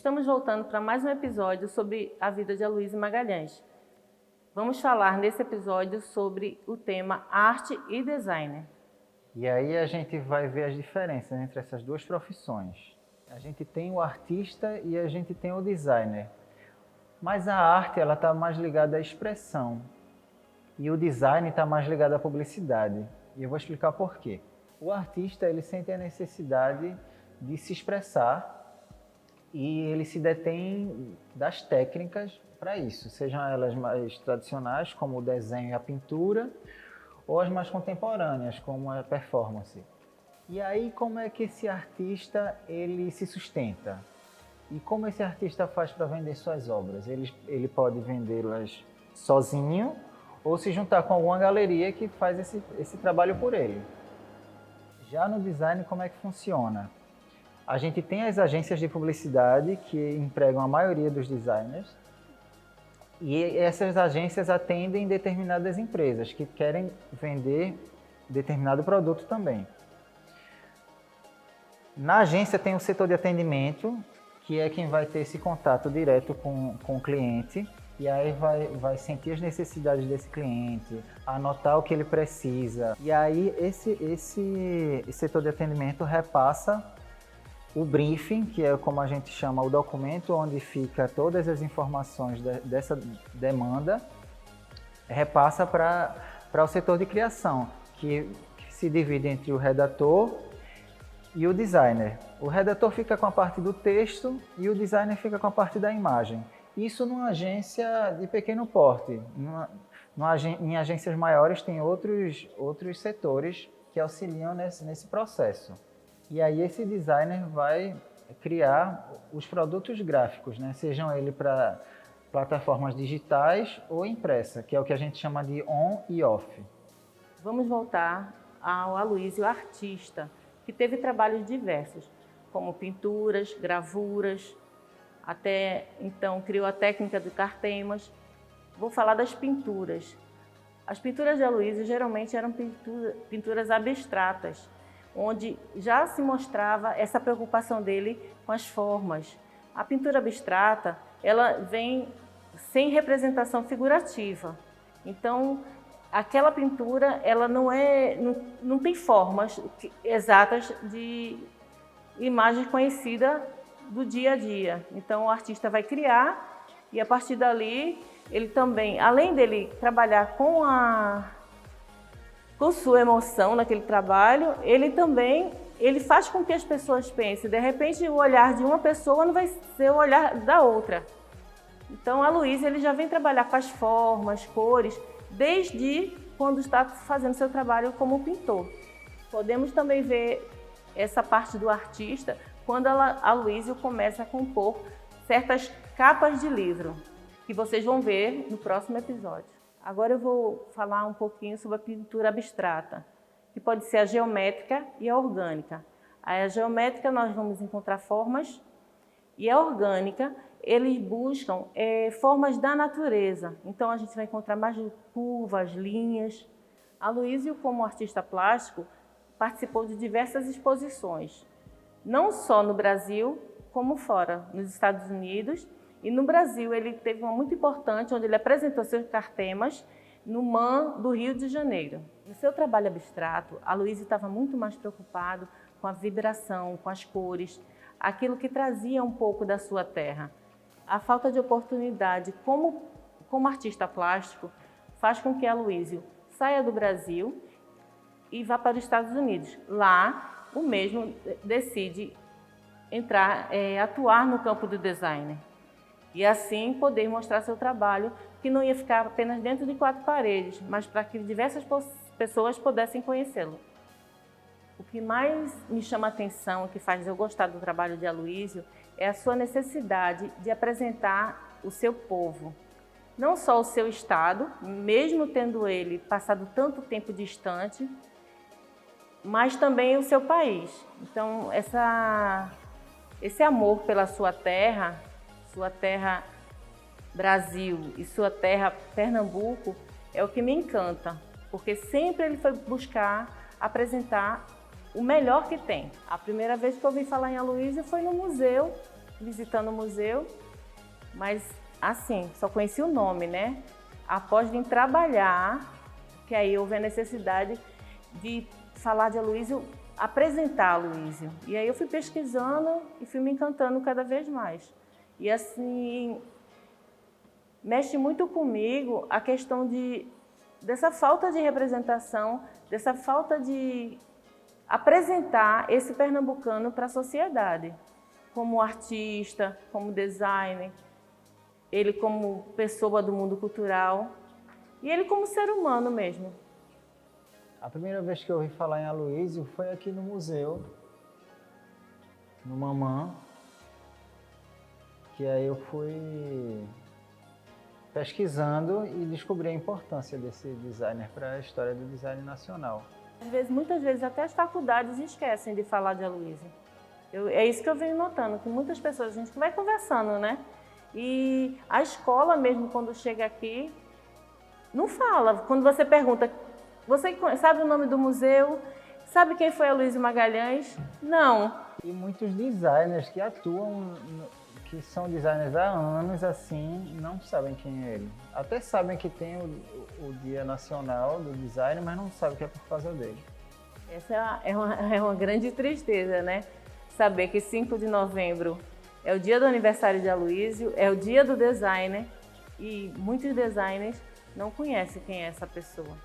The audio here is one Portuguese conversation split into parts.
Estamos voltando para mais um episódio sobre a vida de Aloysio Magalhães. Vamos falar nesse episódio sobre o tema arte e designer. E aí a gente vai ver as diferenças entre essas duas profissões. A gente tem o artista e a gente tem o designer. Mas a arte ela está mais ligada à expressão e o design está mais ligado à publicidade. E eu vou explicar por quê. O artista ele sente a necessidade de se expressar e ele se detém das técnicas para isso, sejam elas mais tradicionais, como o desenho e a pintura, ou as mais contemporâneas, como a performance. E aí, como é que esse artista ele se sustenta? E como esse artista faz para vender suas obras? Ele pode vendê-las sozinho ou se juntar com alguma galeria que faz esse trabalho por ele. Já no design, como é que funciona? A gente tem as agências de publicidade que empregam a maioria dos designers e essas agências atendem determinadas empresas que querem vender determinado produto também. Na agência tem o setor de atendimento, que é quem vai ter esse contato direto com o cliente e aí vai sentir as necessidades desse cliente, anotar o que ele precisa. E aí esse setor de atendimento repassa o briefing, que é como a gente chama o documento onde fica todas as informações dessa demanda, repassa para o setor de criação, que se divide entre o redator e o designer. O redator fica com a parte do texto e o designer fica com a parte da imagem. Isso numa agência de pequeno porte. Em agências maiores tem outros setores que auxiliam nesse processo. E aí esse designer vai criar os produtos gráficos, né? Sejam eles para plataformas digitais ou impressa, que é o que a gente chama de on e off. Vamos voltar ao Aloysio artista, que teve trabalhos diversos, como pinturas, gravuras, até então criou a técnica de cartemas. Vou falar das pinturas. As pinturas de Aloysio geralmente eram pinturas abstratas, onde já se mostrava essa preocupação dele com as formas. A pintura abstrata, ela vem sem representação figurativa. Então, aquela pintura, ela não tem formas exatas de imagem conhecida do dia a dia. Então, o artista vai criar e, a partir dali, ele também, além dele trabalhar com sua emoção naquele trabalho, ele faz com que as pessoas pensem. De repente, o olhar de uma pessoa não vai ser o olhar da outra. Então, Aloysio ele já vem trabalhar com as formas, cores, desde quando está fazendo seu trabalho como pintor. Podemos também ver essa parte do artista quando Aloysio começa a compor certas capas de livro, que vocês vão ver no próximo episódio. Agora eu vou falar um pouquinho sobre a pintura abstrata, que pode ser a geométrica e a orgânica. A geométrica nós vamos encontrar formas e a orgânica eles buscam formas da natureza. Então a gente vai encontrar mais curvas, linhas. Aloysio, como artista plástico, participou de diversas exposições, não só no Brasil, como fora, nos Estados Unidos. E no Brasil ele teve uma muito importante, onde ele apresentou seus cartemas no MAM do Rio de Janeiro. No seu trabalho abstrato, Aloysio estava muito mais preocupado com a vibração, com as cores, aquilo que trazia um pouco da sua terra. A falta de oportunidade como artista plástico faz com que Aloysio saia do Brasil e vá para os Estados Unidos. Lá, o mesmo decide atuar no campo do designer. E assim poder mostrar seu trabalho, que não ia ficar apenas dentro de 4 paredes, mas para que diversas pessoas pudessem conhecê-lo. O que mais me chama a atenção, que faz eu gostar do trabalho de Aloysio, é a sua necessidade de apresentar o seu povo. Não só o seu estado, mesmo tendo ele passado tanto tempo distante, mas também o seu país. Então, esse amor pela sua terra Brasil e sua terra Pernambuco, é o que me encanta, porque sempre ele foi buscar apresentar o melhor que tem. A primeira vez que eu ouvi falar em Aloysio foi no museu visitando o museu, mas assim, só conheci o nome, né? Após vir trabalhar, que aí houve a necessidade de falar de Aloysio, apresentar Aloysio. E aí eu fui pesquisando e fui me encantando cada vez mais. E assim, mexe muito comigo a questão dessa falta de representação, dessa falta de apresentar esse pernambucano para a sociedade, como artista, como designer, ele como pessoa do mundo cultural e ele como ser humano mesmo. A primeira vez que eu ouvi falar em Aloysio foi aqui no museu, no Mamã, que aí eu fui pesquisando e descobri a importância desse designer para a história do design nacional. Muitas vezes até as faculdades esquecem de falar de Aloysio. É isso que eu venho notando, que muitas pessoas, a gente vai conversando, né? E a escola mesmo, quando chega aqui, não fala. Quando você pergunta, você sabe o nome do museu? Sabe quem foi Aloysio Magalhães? Não. E muitos designers que atuam, que são designers há anos, assim, não sabem quem é ele. Até sabem que tem o Dia Nacional do Design, mas não sabem que é por causa dele. Essa é uma grande tristeza, né? Saber que 5 de novembro é o dia do aniversário de Aloysio, é o dia do designer e muitos designers não conhecem quem é essa pessoa.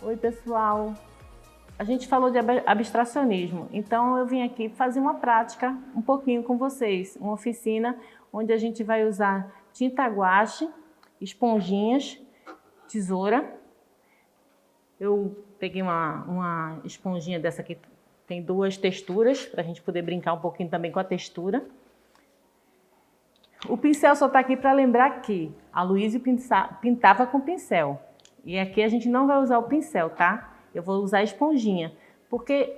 Oi, pessoal. A gente falou de abstracionismo, então eu vim aqui fazer uma prática um pouquinho com vocês, uma oficina onde a gente vai usar tinta guache, esponjinhas, tesoura. Eu peguei uma esponjinha dessa que tem 2 texturas, para a gente poder brincar um pouquinho também com a textura. O pincel só está aqui para lembrar que Aloysio pintava com pincel. E aqui a gente não vai usar o pincel, tá? Eu vou usar a esponjinha, porque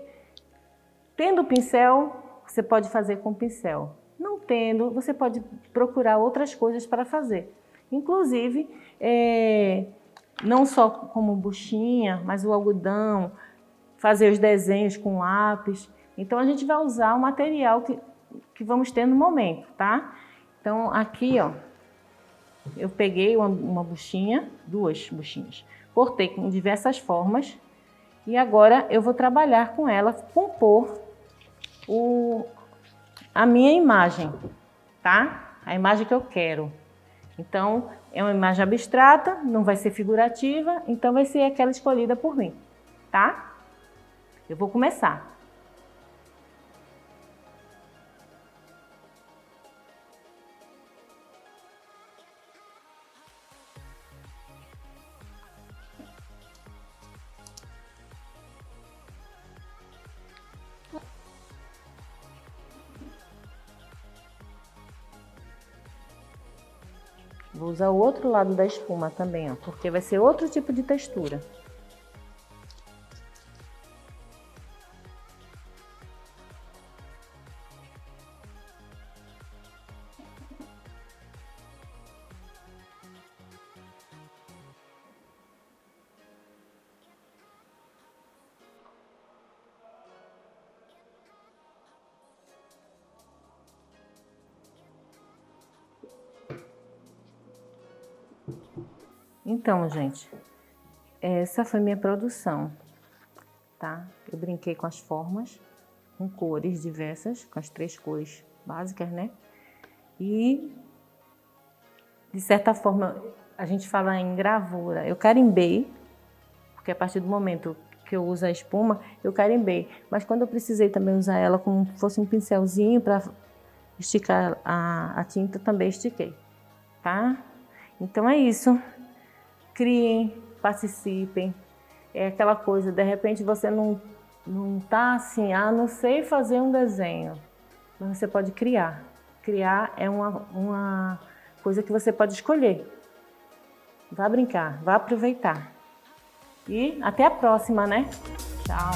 tendo pincel, você pode fazer com pincel. Não tendo, você pode procurar outras coisas para fazer. Inclusive, não só como buchinha, mas o algodão, fazer os desenhos com lápis. Então, a gente vai usar o material que vamos ter no momento, tá? Então, aqui, ó, eu peguei uma buchinha, 2 buchinhas, cortei com diversas formas e agora eu vou trabalhar com ela, compor a minha imagem, tá? A imagem que eu quero. Então, é uma imagem abstrata, não vai ser figurativa, então vai ser aquela escolhida por mim, tá? Eu vou começar. Vou usar o outro lado da espuma também, ó, porque vai ser outro tipo de textura. Então, gente, essa foi minha produção, tá? Eu brinquei com as formas, com cores diversas, com as 3 cores básicas, né? E, de certa forma, a gente fala em gravura. Eu carimbei, porque a partir do momento que eu uso a espuma, eu carimbei. Mas quando eu precisei também usar ela como se fosse um pincelzinho para esticar a tinta, também estiquei, tá? Então é isso. Criem, participem. É aquela coisa, de repente você não tá assim, não sei fazer um desenho, mas você pode criar. Criar é uma coisa que você pode escolher. Vá brincar, vá aproveitar. E até a próxima, né? Tchau!